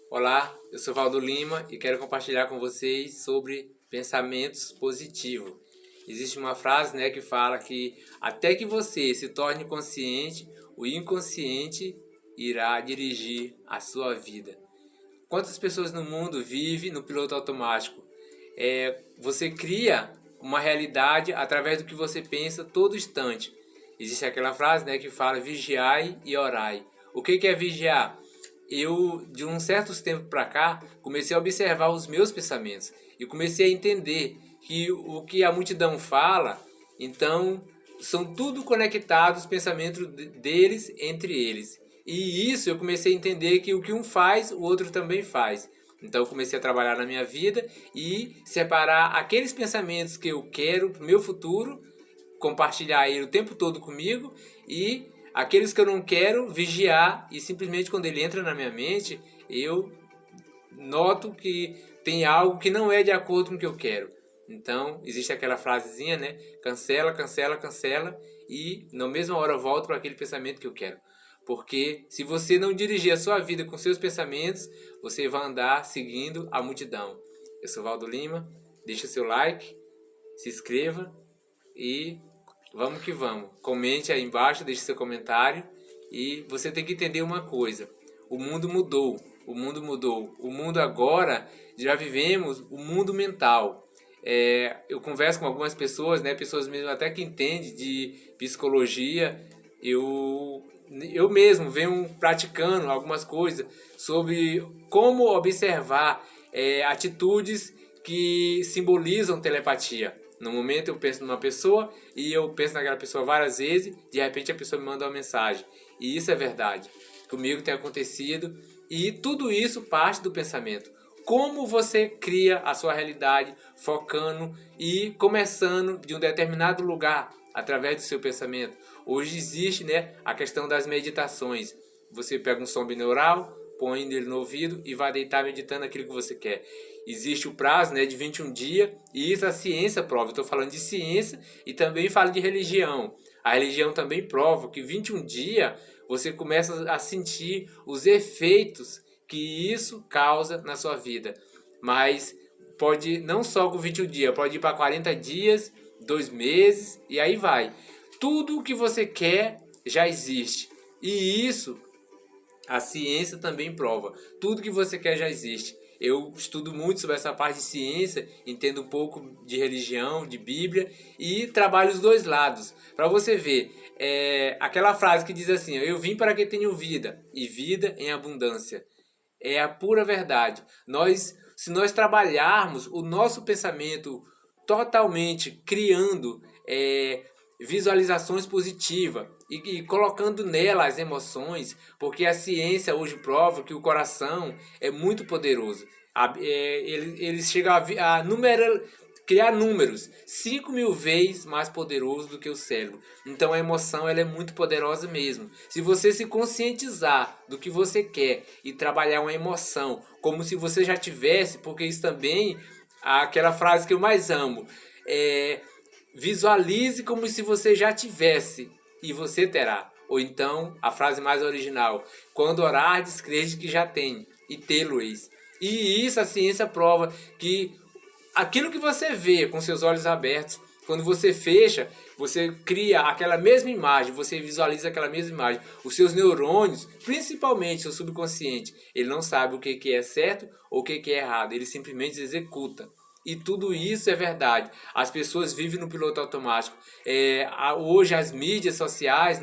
Olá, eu sou Valdo Lima e quero compartilhar com vocês sobre pensamentos positivos. Existe uma frase, que fala que até que você se torne consciente, o inconsciente irá dirigir a sua vida. Quantas pessoas no mundo vivem no piloto automático? Você cria uma realidade através do que você pensa todo instante. Existe aquela frase, que fala vigiai e orai. O que é vigiar? Eu, de um certo tempo para cá, comecei a observar os meus pensamentos e comecei a entender que o que a multidão fala, então, são tudo conectados os pensamentos deles entre eles. E isso eu comecei a entender que o que um faz, o outro também faz. Então eu comecei a trabalhar na minha vida e separar aqueles pensamentos que eu quero para o meu futuro, compartilhar ele o tempo todo comigo, e aqueles que eu não quero, vigiar, e simplesmente quando ele entra na minha mente, eu noto que tem algo que não é de acordo com o que eu quero. Então, existe aquela frasezinha, Cancela, cancela, cancela, e na mesma hora eu volto para aquele pensamento que eu quero. Porque se você não dirigir a sua vida com seus pensamentos, você vai andar seguindo a multidão. Eu sou Valdo Lima, deixa o seu like, se inscreva e vamos que vamos. Comente aí embaixo, deixe seu comentário. E você tem que entender uma coisa: o mundo mudou. O mundo mudou. O mundo agora, já vivemos o mundo mental. Eu converso com algumas pessoas, pessoas mesmo até que entendem de psicologia. Eu mesmo venho praticando algumas coisas sobre como observar atitudes que simbolizam telepatia. No momento eu penso numa pessoa e eu penso naquela pessoa várias vezes, de repente a pessoa me manda uma mensagem. E isso é verdade. Comigo tem acontecido e tudo isso parte do pensamento. Como você cria a sua realidade focando e começando de um determinado lugar através do seu pensamento. Hoje existe, a questão das meditações. Você pega um som binaural, põe ele no ouvido e vai deitar meditando aquilo que você quer. Existe o prazo, de 21 dias, e isso a ciência prova. Estou falando de ciência e também falo de religião. A religião também prova que 21 dias você começa a sentir os efeitos que isso causa na sua vida. Mas pode não só com 21 dias, pode ir para 40 dias, 2 meses e aí vai. Tudo o que você quer já existe. E isso a ciência também prova. Tudo que você quer já existe. Eu estudo muito sobre essa parte de ciência, entendo um pouco de religião, de Bíblia e trabalho os dois lados. Para você ver, aquela frase que diz assim: eu vim para que tenham vida e vida em abundância. É a pura verdade. Se nós trabalharmos o nosso pensamento totalmente criando visualizações positivas e colocando nela as emoções, porque a ciência hoje prova que o coração é muito poderoso. Ele chega a criar números 5.000 vezes mais poderoso do que o cérebro. Então a emoção ela é muito poderosa mesmo. Se você se conscientizar do que você quer e trabalhar uma emoção como se você já tivesse, porque isso também, aquela frase que eu mais amo, visualize como se você já tivesse e você terá. Ou então, a frase mais original: quando orardes, crede que já tem e tê-lo-eis. E isso a ciência prova que aquilo que você vê com seus olhos abertos, quando você fecha, você cria aquela mesma imagem, você visualiza aquela mesma imagem. Os seus neurônios, principalmente seu subconsciente, ele não sabe o que é certo ou o que é errado, ele simplesmente executa. E tudo isso é verdade. As pessoas vivem no piloto automático. Hoje as mídias sociais,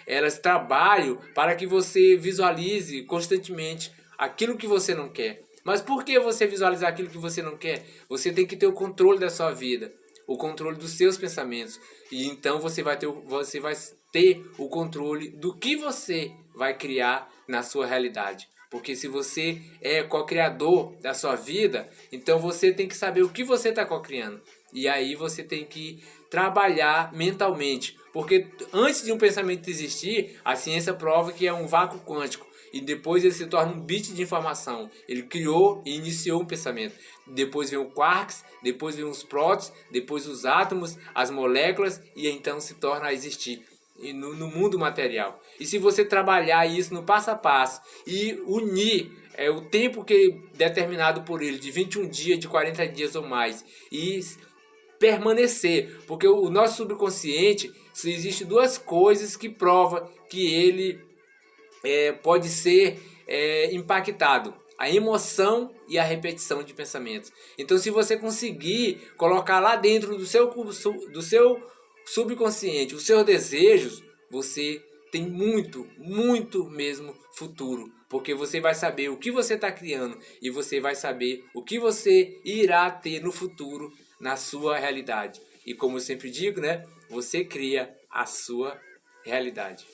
elas trabalham para que você visualize constantemente aquilo que você não quer. Mas por que você visualizar aquilo que você não quer? Você tem que ter o controle da sua vida, o controle dos seus pensamentos. E então você vai ter o controle do que você vai criar na sua realidade. Porque se você é co-criador da sua vida, então você tem que saber o que você está co-criando. E aí você tem que trabalhar mentalmente. Porque antes de um pensamento existir, a ciência prova que é um vácuo quântico. E depois ele se torna um bit de informação. Ele criou e iniciou um pensamento. Depois vem o quarks, depois vem os prótons, depois os átomos, as moléculas, e então se torna a existir no mundo material. E se você trabalhar isso no passo a passo e unir o tempo que determinado por ele, de 21 dias, de 40 dias ou mais, e permanecer, porque o nosso subconsciente, se existe duas coisas que provam que ele pode ser impactado: a emoção e a repetição de pensamentos. Então, se você conseguir colocar lá dentro do seu subconsciente os seus desejos, você tem muito, muito mesmo futuro, porque você vai saber o que você está criando e você vai saber o que você irá ter no futuro na sua realidade. E como eu sempre digo, né? Você cria a sua realidade.